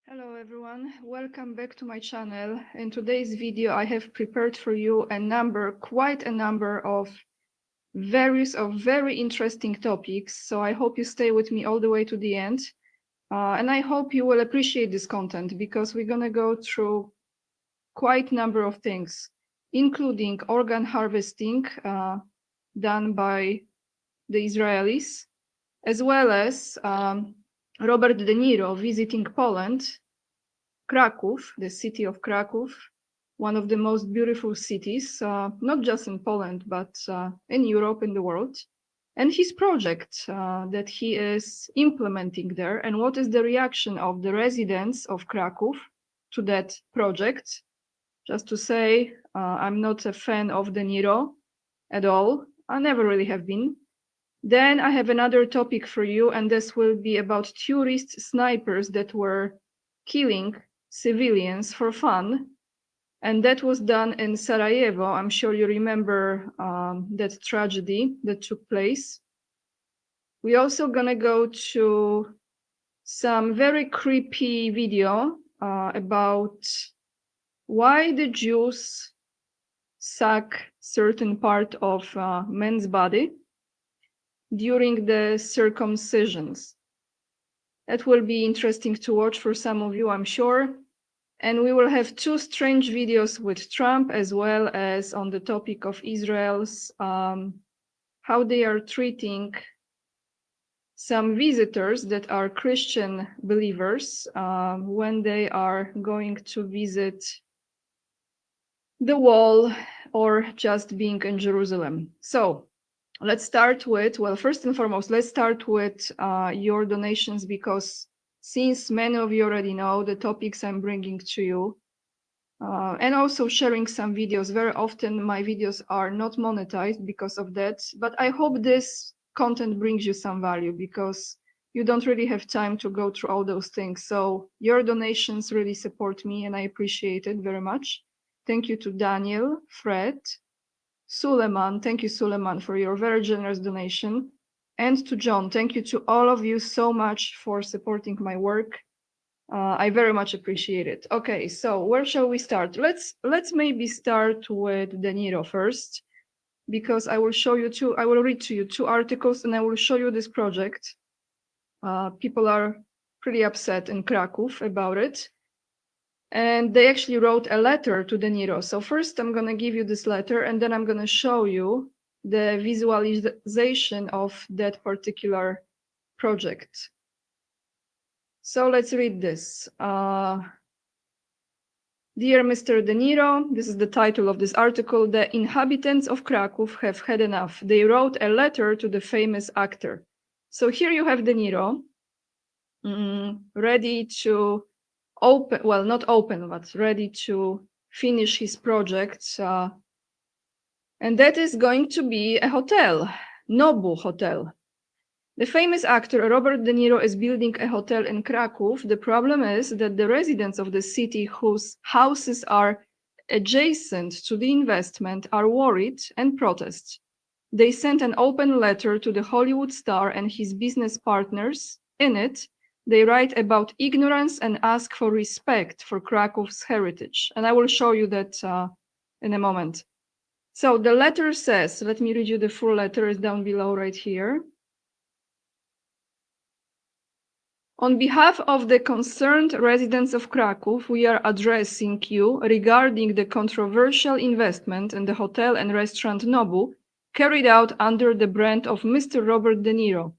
Hello everyone, welcome back to my channel. In today's video I have prepared for you quite a number of very interesting topics, so I hope you stay with me all the way to the end. And I hope you will appreciate this content because we're gonna go through quite a number of things, including organ harvesting done by the Israelis, as well as Robert De Niro visiting Poland, Krakow, the city of Krakow, one of the most beautiful cities, not just in Poland, but in Europe, in the world, and his project that he is implementing there, and what is the reaction of the residents of Krakow to that project. Just to say, I'm not a fan of De Niro at all. I never really have been. Then I have another topic for you, and this will be about tourist snipers that were killing civilians for fun. And that was done in Sarajevo. I'm sure you remember that tragedy that took place. We're also gonna go to some very creepy video about why the Jews suck certain part of men's body during the circumcisions. That will be interesting to watch for some of you, I'm sure. And we will have two strange videos with Trump, as well as on the topic of Israel's, how they are treating some visitors that are Christian believers when they are going to visit the wall or just being in Jerusalem. So let's start with, well, first and foremost, let's start with your donations, because since many of you already know the topics I'm bringing to you, and also sharing some videos. Very often my videos are not monetized because of that, but I hope this content brings you some value because you don't really have time to go through all those things. So your donations really support me and I appreciate it very much. Thank you to Daniel, Fred, Suleiman. Thank you, Suleiman, for your very generous donation. And to John, thank you to all of you so much for supporting my work. I very much appreciate it. Okay, so where shall we start? Let's maybe start with De Niro first, because I will read to you two articles and I will show you this project. People are pretty upset in Krakow about it. And they actually wrote a letter to De Niro. So first I'm gonna give you this letter and then I'm gonna show you the visualization of that particular project. So let's read this. Dear Mr. De Niro, this is the title of this article. The inhabitants of Krakow have had enough. They wrote a letter to the famous actor. So here you have De Niro, ready to open, well, not open, but ready to finish his project. And that is going to be a hotel, Nobu Hotel. The famous actor Robert De Niro is building a hotel in Krakow. The problem is that the residents of the city whose houses are adjacent to the investment are worried and protest. They sent an open letter to the Hollywood star and his business partners. In it, they write about ignorance and ask for respect for Krakow's heritage. And I will show you that in a moment. So the letter says, let me read you the full letter, it's down below right here. On behalf of the concerned residents of Krakow, we are addressing you regarding the controversial investment in the hotel and restaurant Nobu, carried out under the brand of Mr. Robert De Niro,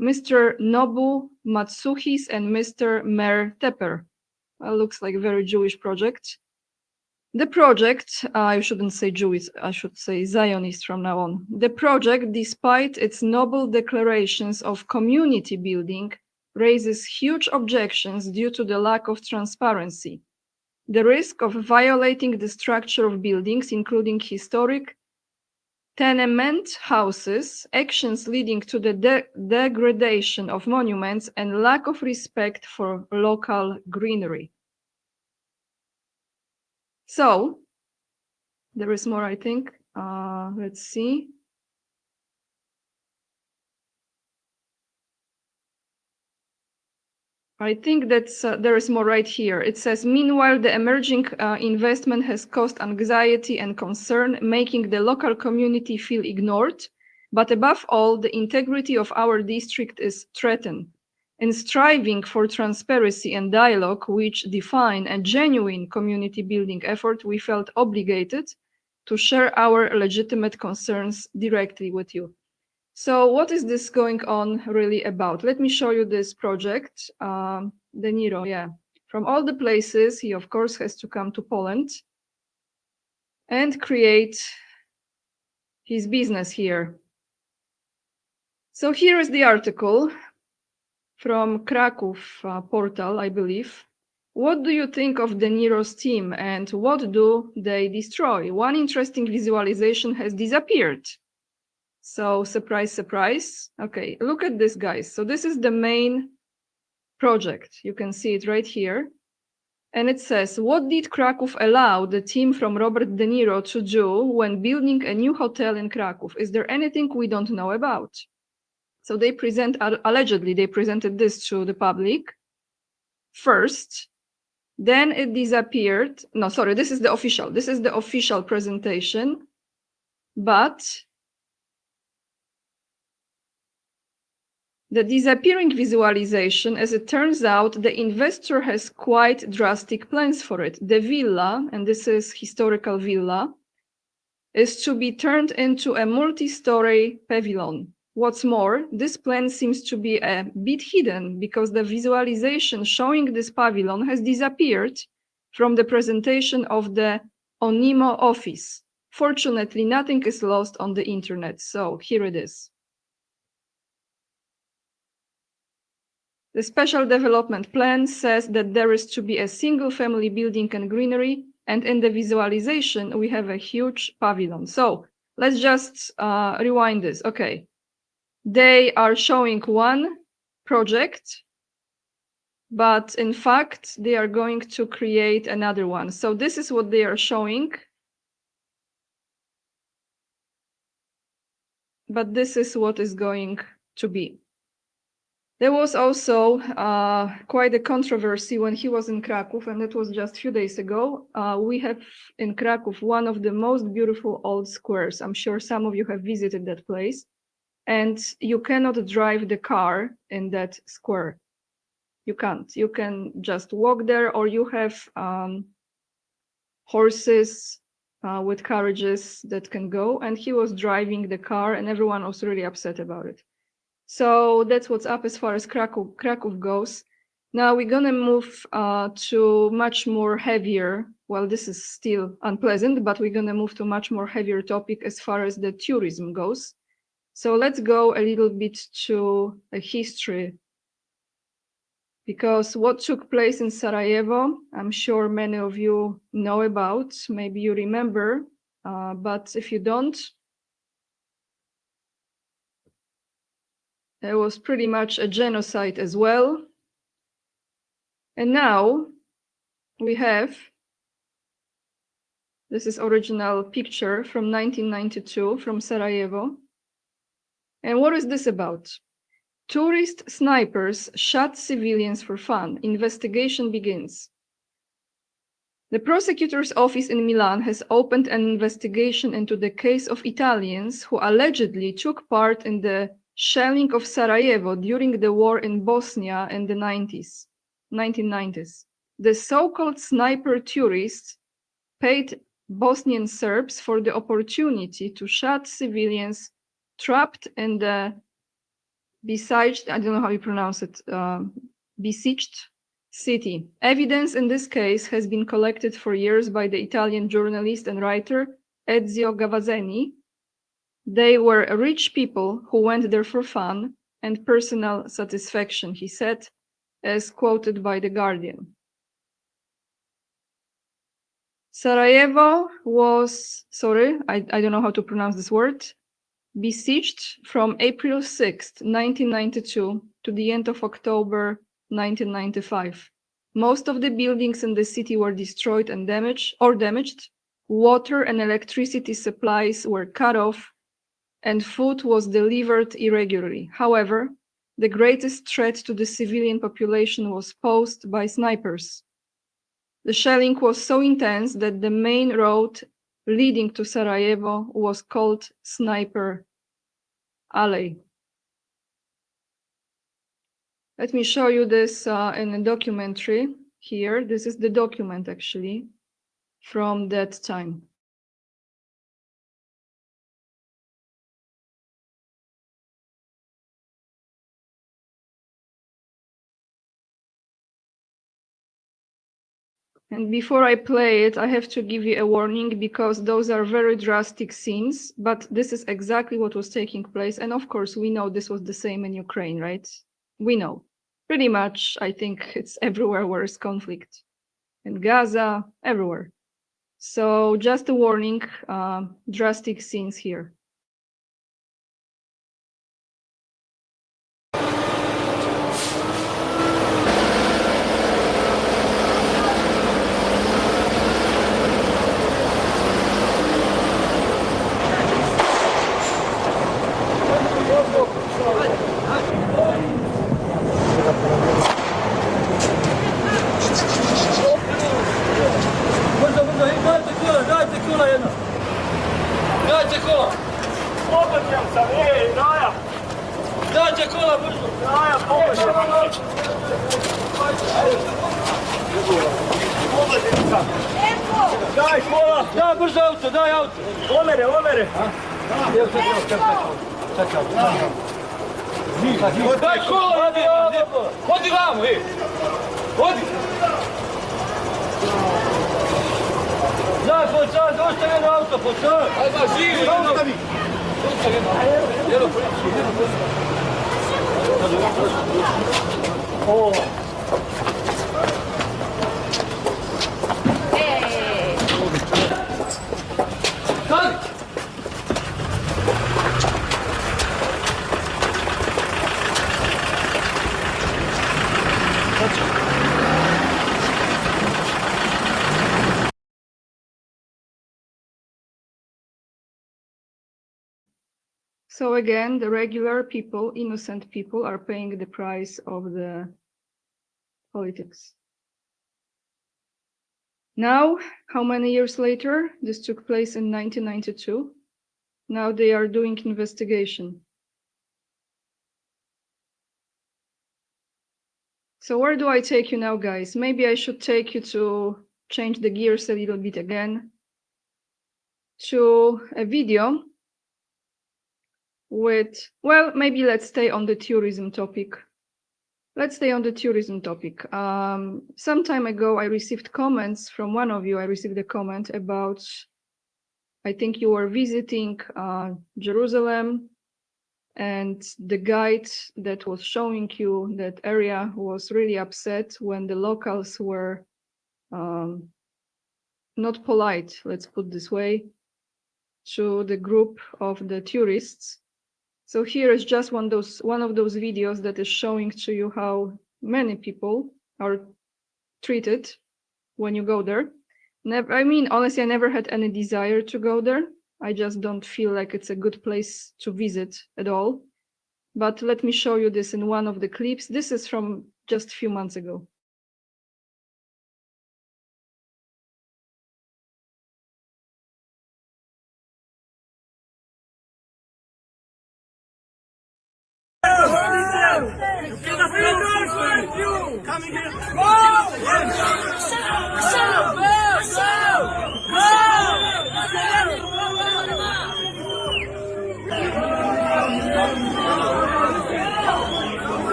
Mr. Nobu Matsuhis, and Mr. Mer Tepper. Well, looks like a very Jewish project. The project, I shouldn't say Jewish, I should say Zionist from now on. The project, despite its noble declarations of community building, raises huge objections due to the lack of transparency. The risk of violating the structure of buildings, including historic tenement houses, actions leading to the degradation of monuments, and lack of respect for local greenery. So, there is more, I think. Let's see. I think that's there is more right here. It says, meanwhile, the emerging investment has caused anxiety and concern, making the local community feel ignored. But above all, the integrity of our district is threatened. In striving for transparency and dialogue, which define a genuine community building effort, we felt obligated to share our legitimate concerns directly with you. So what is this going on really about? Let me show you this project. DeNiro, yeah. From all the places, he of course has to come to Poland and create his business here. So here is the article from Krakow portal, I believe. What do you think of DeNiro's team and what do they destroy? One interesting visualization has disappeared. So surprise, surprise. Okay, look at this, guys. So this is the main project. You can see it right here. And it says, what did Krakow allow the team from Robert De Niro to do when building a new hotel in Krakow? Is there anything we don't know about? So they allegedly, they presented this to the public first. Then it disappeared. No, sorry, this is the official presentation. But the disappearing visualization, as it turns out, the investor has quite drastic plans for it. The villa, and this is historical villa, is to be turned into a multi-story pavilion. What's more, this plan seems to be a bit hidden because the visualization showing this pavilion has disappeared from the presentation of the Onimo office. Fortunately, nothing is lost on the internet, so here it is. The special development plan says that there is to be a single family building and greenery, and in the visualization, we have a huge pavilion. So let's just rewind this. Okay. They are showing one project, but in fact, they are going to create another one. So this is what they are showing. But this is what is going to be. There was also quite a controversy when he was in Krakow, and it was just a few days ago. We have in Krakow one of the most beautiful old squares. I'm sure some of you have visited that place. And you cannot drive the car in that square. You can't. You can just walk there, or you have horses with carriages that can go. And he was driving the car, and everyone was really upset about it. So that's what's up as far as Krakow goes. Now we're gonna move to much more heavier, well, this is still unpleasant, but we're gonna move to much more heavier topic as far as the tourism goes. So let's go a little bit to a history, because what took place in Sarajevo, I'm sure many of you know about, maybe you remember, but if you don't, it was pretty much a genocide as well. And now we have, this is original picture from 1992 from Sarajevo. And what is this about? Tourist snipers shot civilians for fun. Investigation begins. The prosecutor's office in Milan has opened an investigation into the case of Italians who allegedly took part in the shelling of Sarajevo during the war in Bosnia in the 1990s. The so-called sniper tourists paid Bosnian Serbs for the opportunity to shoot civilians trapped in the besieged, I don't know how you pronounce it, besieged city. Evidence in this case has been collected for years by the Italian journalist and writer Ezio Gavazzeni. They were rich people who went there for fun and personal satisfaction, he said, as quoted by The Guardian. Sarajevo was, sorry, I don't know how to pronounce this word, besieged from April 6th, 1992 to the end of October 1995. Most of the buildings in the city were destroyed and damaged. Water and electricity supplies were cut off, and food was delivered irregularly. However, the greatest threat to the civilian population was posed by snipers. The shelling was so intense that the main road leading to Sarajevo was called Sniper Alley. Let me show you this in a documentary here. This is the document actually from that time. And before I play it, I have to give you a warning because those are very drastic scenes, but this is exactly what was taking place. And of course, we know this was the same in Ukraine, right? We know. Pretty much, I think it's everywhere where there's conflict. In Gaza, everywhere. So just a warning, drastic scenes here. Daj kola, daj brzo auto, daj auto. Omere. Čekaj. Daj kola, hodi vamo, hodi. Daj, počas, ostavi jedno auto, počas. Ajde, živi, ostavi. So again, the regular people, innocent people, are paying the price of the politics. Now, how many years later? This took place in 1992. Now they are doing investigation. So where do I take you now, guys? Maybe I should take you to change the gears a little bit again to a video with, well, maybe let's stay on the tourism topic. Let's stay on the tourism topic. Some time ago, I received comments from one of you. I received a comment about, I think you were visiting Jerusalem, and the guide that was showing you that area was really upset when the locals were not polite, let's put this way, to the group of the tourists. So here is just one of those videos that is showing to you how many people are treated when you go there. I mean, honestly, I never had any desire to go there. I just don't feel like it's a good place to visit at all. But let me show you this in one of the clips. This is from just a few months ago. Coming here.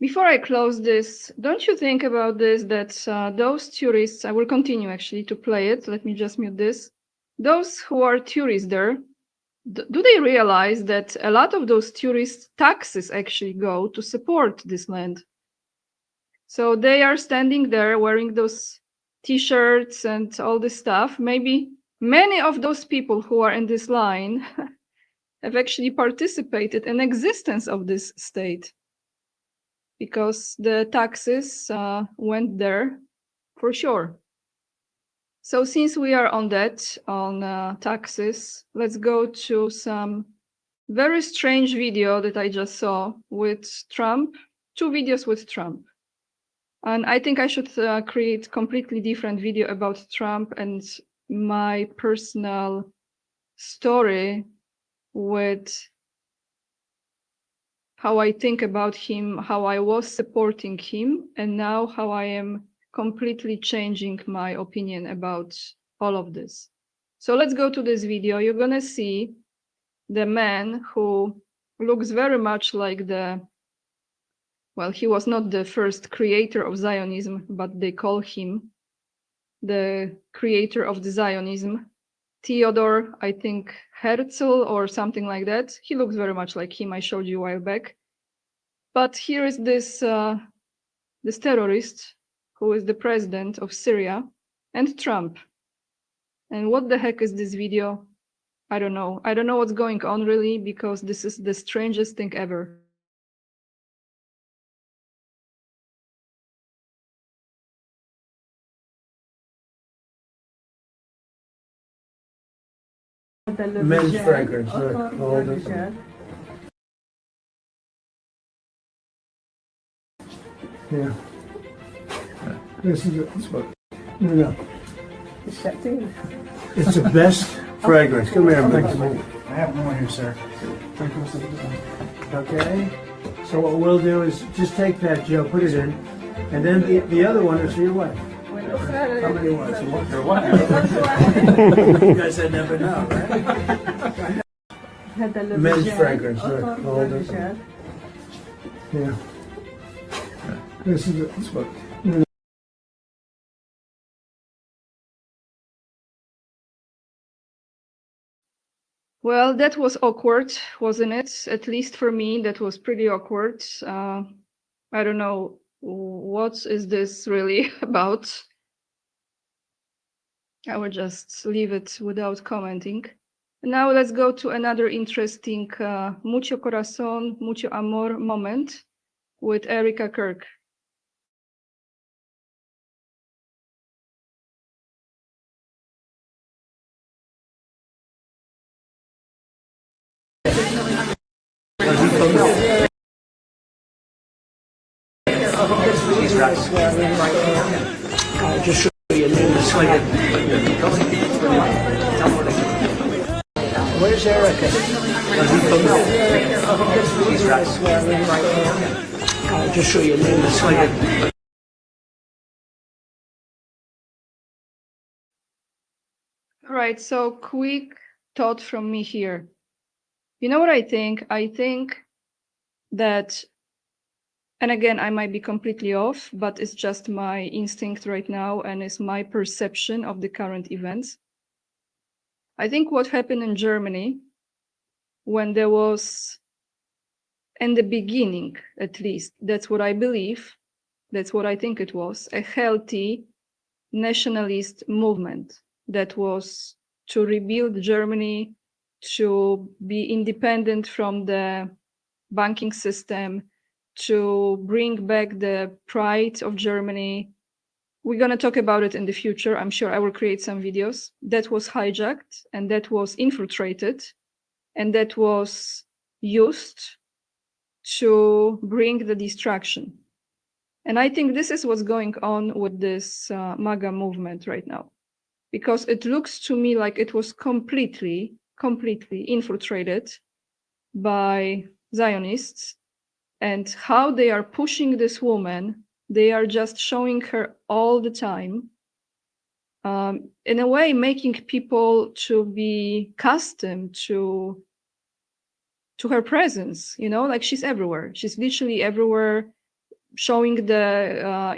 Before I close this, don't you think about this, that those tourists, I will continue actually to play it. Let me just mute this. Those who are tourists there, do they realize that a lot of those tourist taxes actually go to support this land? So they are standing there wearing those T-shirts and all this stuff. Maybe many of those people who are in this line have actually participated in existence of this state, because the taxes went there for sure. So since we are on that, on taxes, let's go to some very strange video that I just saw with Trump, 2 videos with Trump. And I think I should create completely different video about Trump and my personal story with how I think about him, how I was supporting him, and now how I am completely changing my opinion about all of this. So let's go to this video. You're gonna see the man who looks very much like well, he was not the first creator of Zionism, but they call him the creator of the Zionism. Theodor, I think, Herzl or something like that. He looks very much like him. I showed you a while back. But here is this terrorist who is the president of Syria, and Trump. And what the heck is this video? I don't know. I don't know what's going on really, because this is the strangest thing ever. Men's fragrance, look, hold it. Yeah. This is it. No. It's the best fragrance. Come here, man. I have more here, sir. Okay. So what we'll do is just take that, Joe, put it in, and then the other one is for your wife. How many ones? One for one. You guys said never know, right? Men's fragrance, look, hold it. Yeah. This is it. Well, that was awkward, wasn't it? At least for me, that was pretty awkward. I don't know, what is this really about? I will just leave it without commenting. Now let's go to another interesting Mucho Corazón, Mucho Amor moment with Erica Kirk. Just show you a new slide. Where's Erica? Just show you a new slide. All right, so quick thought from me here. You know what I think? I think that, and again, I might be completely off, but it's just my instinct right now and it's my perception of the current events. I think what happened in Germany when there was, in the beginning at least, that's what I believe, that's what I think it was, a healthy nationalist movement that was to rebuild Germany, to be independent from the banking system, to bring back the pride of Germany. We're going to talk about it in the future. I'm sure I will create some videos. That was hijacked and that was infiltrated and that was used to bring the destruction. And I think this is what's going on with this MAGA movement right now, because it looks to me like it was completely infiltrated by Zionists, and how they are pushing this woman. They are just showing her all the time, in a way making people to be accustomed to her presence, you know, like she's everywhere. She's literally everywhere, showing the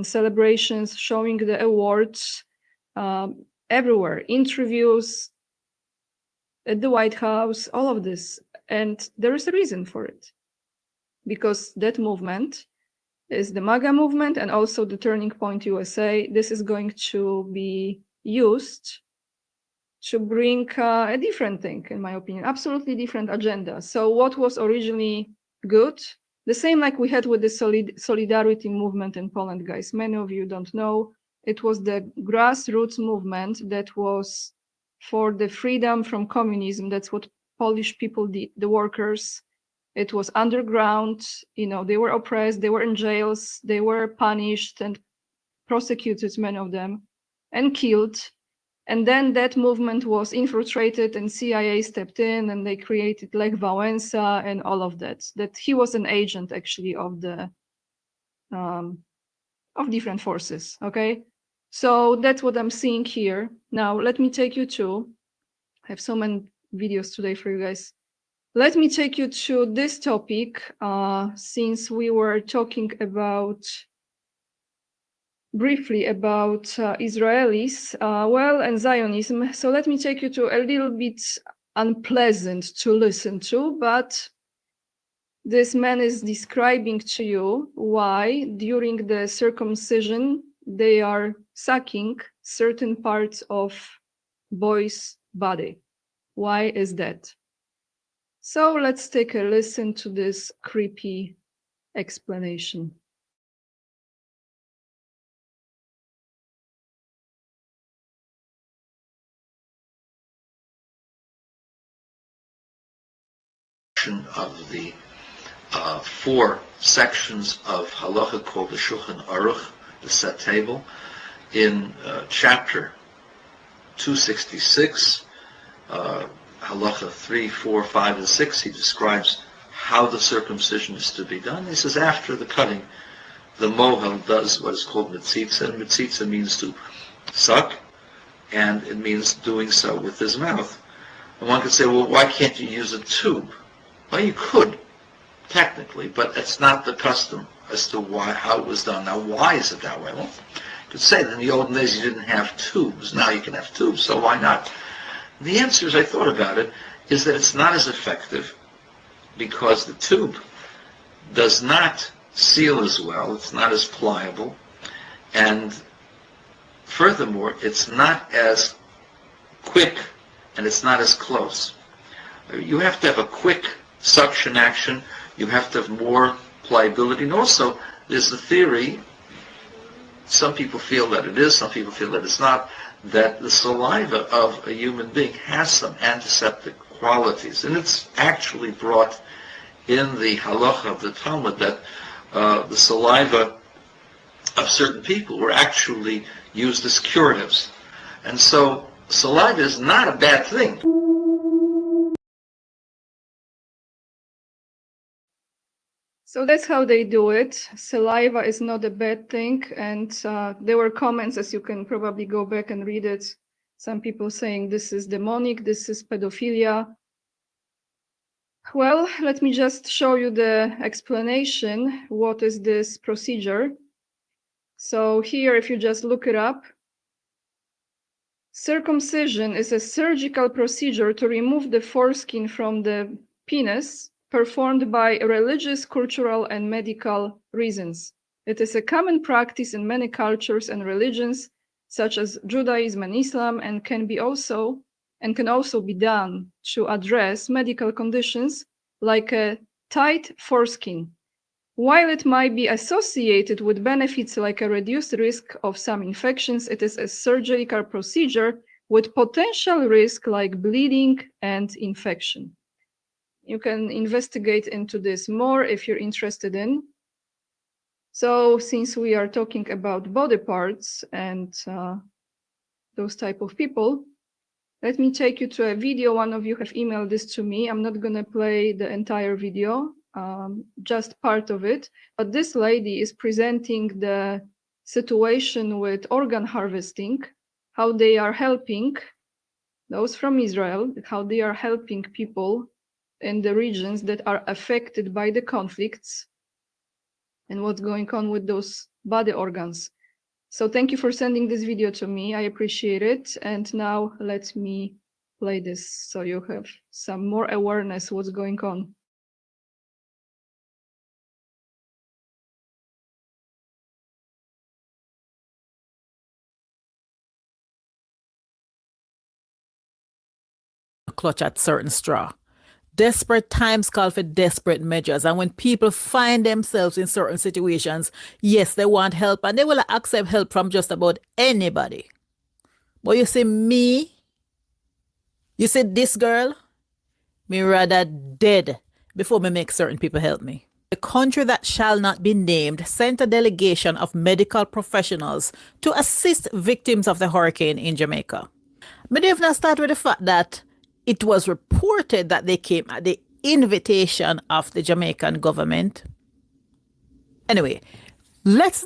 celebrations, showing the awards, everywhere, interviews at the White House, all of this. And there is a reason for it, because that movement is the MAGA movement and also the Turning Point USA. This is going to be used to bring a different thing, in my opinion, absolutely different agenda. So what was originally good, the same like we had with the Solidarity movement in Poland, guys. Many of you don't know. It was the grassroots movement that was for the freedom from communism. That's what Polish people did, the workers. It was underground, you know, they were oppressed, they were in jails, they were punished and prosecuted, many of them, and killed. And then that movement was infiltrated and CIA stepped in and they created Lech Wałęsa and all of that. That he was an agent actually of the of different forces, okay? So that's what I'm seeing here. Now, let me take you to, I have so many videos today for you guys. Let me take you to this topic, since we were talking about briefly about Israelis, and Zionism. So let me take you to a little bit unpleasant to listen to, but this man is describing to you why during the circumcision they are sucking certain parts of boy's body. Why is that? So let's take a listen to this creepy explanation. Of the 4 sections of halacha called the Shulchan Aruch, the set table, in chapter 266, halacha 3, 4, 5, and 6, he describes how the circumcision is to be done. He says after the cutting, the mohel does what is called mitzitza. Mitzitza means to suck, and it means doing so with his mouth. And one could say, well, why can't you use a tube? Well, you could, technically, but it's not the custom as to how it was done. Now, why is it that way? Well, you could say that in the olden days you didn't have tubes. Now you can have tubes, so why not? The answer, as I thought about it, is that it's not as effective because the tube does not seal as well, it's not as pliable, and furthermore, it's not as quick and it's not as close. You have to have a quick suction action, you have to have more pliability, and also there's the theory, some people feel that it is, some people feel that it's not, that the saliva of a human being has some antiseptic qualities, and it's actually brought in the halacha of the Talmud that the saliva of certain people were actually used as curatives. And so saliva is not a bad thing. So that's how they do it. Saliva is not a bad thing. And there were comments, as you can probably go back and read it. Some people saying this is demonic, this is pedophilia. Well, let me just show you the explanation. What is this procedure? So here, if you just look it up, circumcision is a surgical procedure to remove the foreskin from the penis, performed by religious, cultural, and medical reasons. It is a common practice in many cultures and religions, such as Judaism and Islam, and can also be done to address medical conditions like a tight foreskin. While it might be associated with benefits like a reduced risk of some infections, it is a surgical procedure with potential risk like bleeding and infection. You can investigate into this more if you're interested in. So since we are talking about body parts and those type of people, let me take you to a video. One of you have emailed this to me. I'm not going to play the entire video, just part of it. But this lady is presenting the situation with organ harvesting, how they are helping those from Israel, how they are helping people in the regions that are affected by the conflicts and what's going on with those body organs. So thank you for sending this video to me. I appreciate it. And now let me play this so you have some more awareness what's going on. clutch at certain straw. Desperate times call for desperate measures. And when people find themselves in certain situations, yes, they want help and they will accept help from just about anybody. But you see me, you see this girl, me rather dead before me make certain people help me. The country that shall not be named sent a delegation of medical professionals to assist victims of the hurricane in Jamaica. But if not start with the fact that it was reported that they came at the invitation of the Jamaican government. Anyway, let's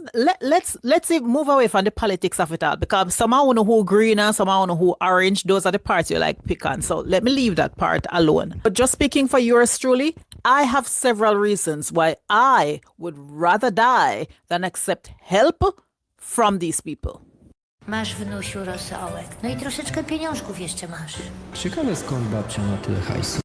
move away from the politics of it all, because some I know who green and some I know who orange. Those are the parts you like pick on. So let me leave that part alone. But just speaking for yours truly, I have several reasons why I would rather die than accept help from these people. Masz wnusiu rosołek. No i troszeczkę pieniążków jeszcze masz. Ciekawe skąd babcia ma tyle hajsu.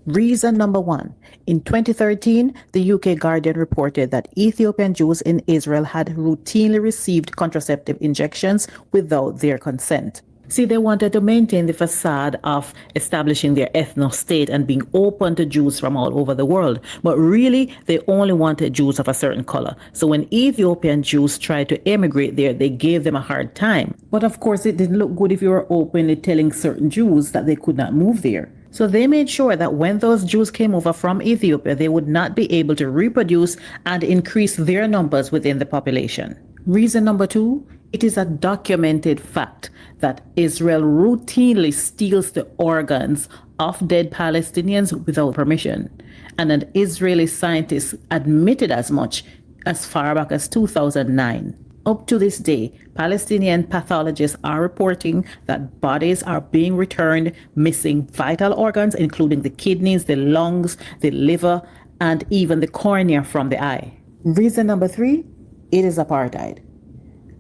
Reason number one. In 2013, the UK Guardian reported that Ethiopian Jews in Israel had routinely received contraceptive injections without their consent. See, they wanted to maintain the facade of establishing their ethno-state and being open to Jews from all over the world. But really, they only wanted Jews of a certain color. So when Ethiopian Jews tried to emigrate there, they gave them a hard time. But of course, it didn't look good if you were openly telling certain Jews that they could not move there. So they made sure that when those Jews came over from Ethiopia, they would not be able to reproduce and increase their numbers within the population. Reason number two, it is a documented fact that Israel routinely steals the organs of dead Palestinians without permission. And an Israeli scientist admitted as much as far back as 2009. Up to this day, Palestinian pathologists are reporting that bodies are being returned missing vital organs, including the kidneys, the lungs, the liver, and even the cornea from the eye. Reason number three, it is apartheid.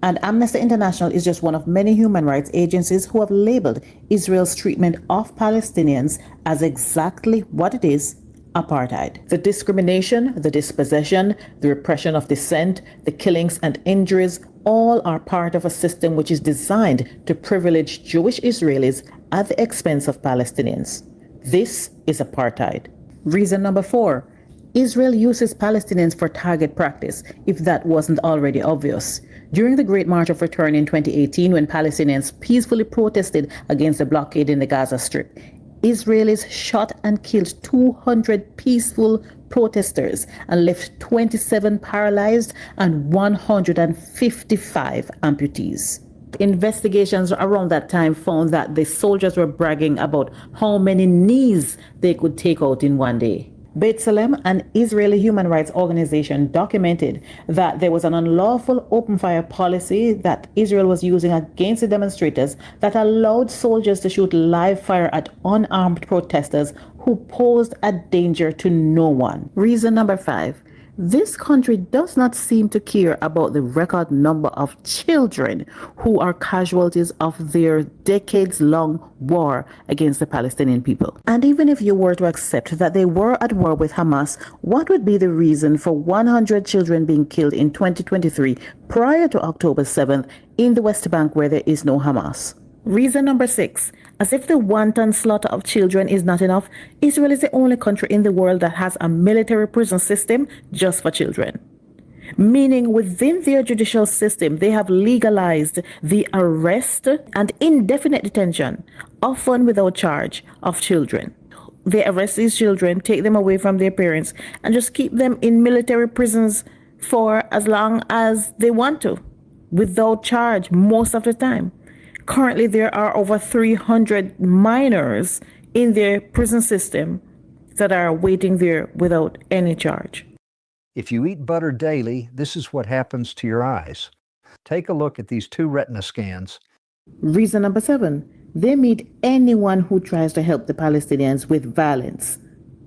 And Amnesty International is just one of many human rights agencies who have labeled Israel's treatment of Palestinians as exactly what it is, apartheid. The discrimination, the dispossession, the repression of dissent, the killings and injuries, all are part of a system which is designed to privilege Jewish Israelis at the expense of Palestinians. This is apartheid. Reason number four, Israel uses Palestinians for target practice, if that wasn't already obvious. During the Great March of Return in 2018, when Palestinians peacefully protested against the blockade in the Gaza Strip, Israelis shot and killed 200 peaceful protesters and left 27 paralyzed and 155 amputees. Investigations around that time found that the soldiers were bragging about how many knees they could take out in one day. B'Tselem, an Israeli human rights organization, documented that there was an unlawful open fire policy that Israel was using against the demonstrators that allowed soldiers to shoot live fire at unarmed protesters who posed a danger to no one. Reason number five, this country does not seem to care about the record number of children who are casualties of their decades-long war against the Palestinian people. And even if you were to accept that they were at war with Hamas, what would be the reason for 100 children being killed in 2023 prior to October 7th in the West Bank where there is no Hamas? Reason number six, as if the wanton slaughter of children is not enough, Israel is the only country in the world that has a military prison system just for children. Meaning within their judicial system, they have legalized the arrest and indefinite detention, often without charge, of children. They arrest these children, take them away from their parents, and just keep them in military prisons for as long as they want to, without charge most of the time. Currently, there are over 300 minors in their prison system that are waiting there without any charge. If you eat butter daily, this is what happens to your eyes. Take a look at these two retina scans. Reason number seven, they meet anyone who tries to help the Palestinians with violence.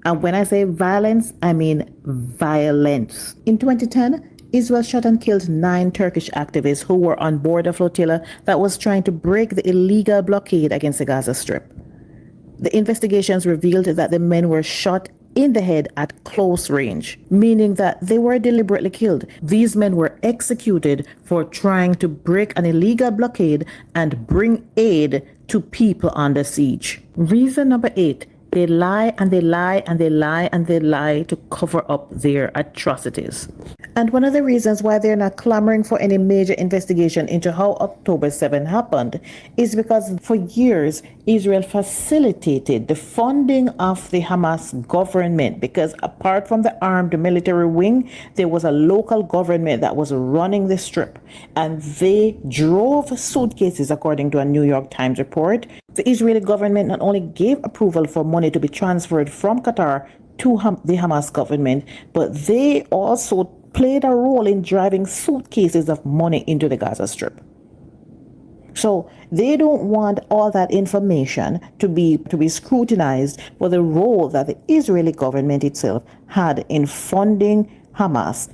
And when I say violence, I mean violence. In 2010, Israel shot and killed 9 Turkish activists who were on board a flotilla that was trying to break the illegal blockade against the Gaza Strip. The investigations revealed that the men were shot in the head at close range, meaning that they were deliberately killed. These men were executed for trying to break an illegal blockade and bring aid to people under siege. Reason number 8, they lie and they lie and they lie and they lie to cover up their atrocities. And one of the reasons why they're not clamoring for any major investigation into how October 7 happened is because for years, Israel facilitated the funding of the Hamas government, because apart from the armed military wing, there was a local government that was running the strip. And they drove suitcases, according to a New York Times report. The Israeli government not only gave approval for money to be transferred from Qatar to the Hamas government, but they also played a role in driving suitcases of money into the Gaza Strip. So they don't want all that information to be scrutinized for the role that the Israeli government itself had in funding Hamas.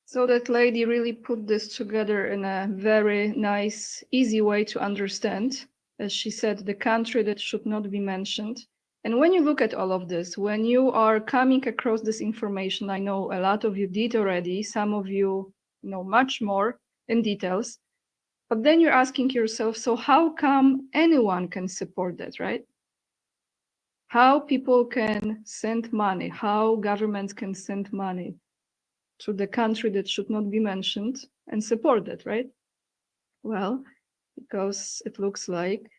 So that lady really put this together in a very nice, easy way to understand. As she said, the country that should not be mentioned. And when you look at all of this, when you are coming across this information, I know a lot of you did already, some of you know much more in details, but then you're asking yourself, so how come anyone can support that, right? How people can send money, how governments can send money to the country that should not be mentioned and support that, right? Well, because it looks like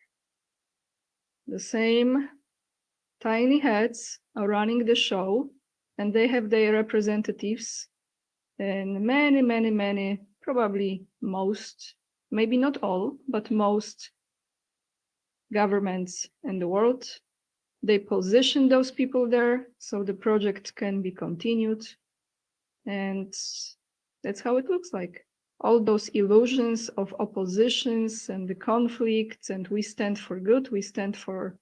the same tiny heads are running the show, and they have their representatives in many, probably most, maybe not all, but most governments in the world. They position those people there so the project can be continued. And that's how it looks like. All those illusions of oppositions and the conflicts, and we stand for good, we stand for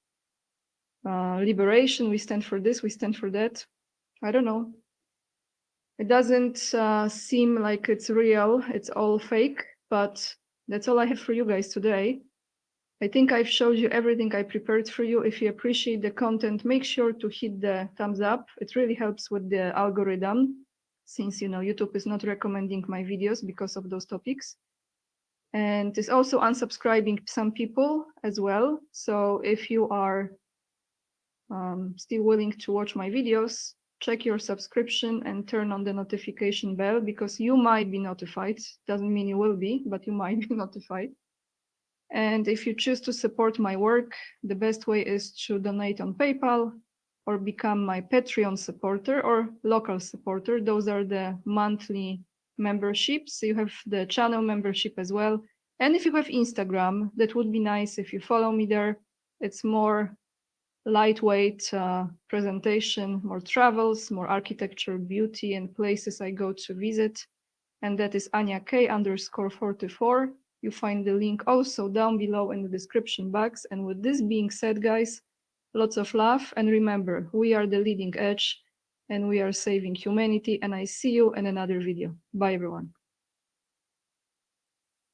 liberation, we stand for this, we stand for that. I don't know. It doesn't seem like it's real, it's all fake, but that's all I have for you guys today. I think I've showed you everything I prepared for you. If you appreciate the content, make sure to hit the thumbs up. It really helps with the algorithm, since, you know, YouTube is not recommending my videos because of those topics. And it's also unsubscribing some people as well. So if you are still willing to watch my videos, check your subscription and turn on the notification bell, because you might be notified. Doesn't mean you will be, but you might be notified. And if you choose to support my work, the best way is to donate on PayPal or become my Patreon supporter or local supporter. Those are the monthly memberships. You have the channel membership as well. And if you have Instagram, that would be nice if you follow me there. It's more lightweight presentation, more travels, more architecture, beauty, and places I go to visit. And that is Ania_K_44. You find the link also down below in the description box. And with this being said, guys, lots of love. And remember, we are the leading edge and we are saving humanity. And I see you in another video. Bye, everyone.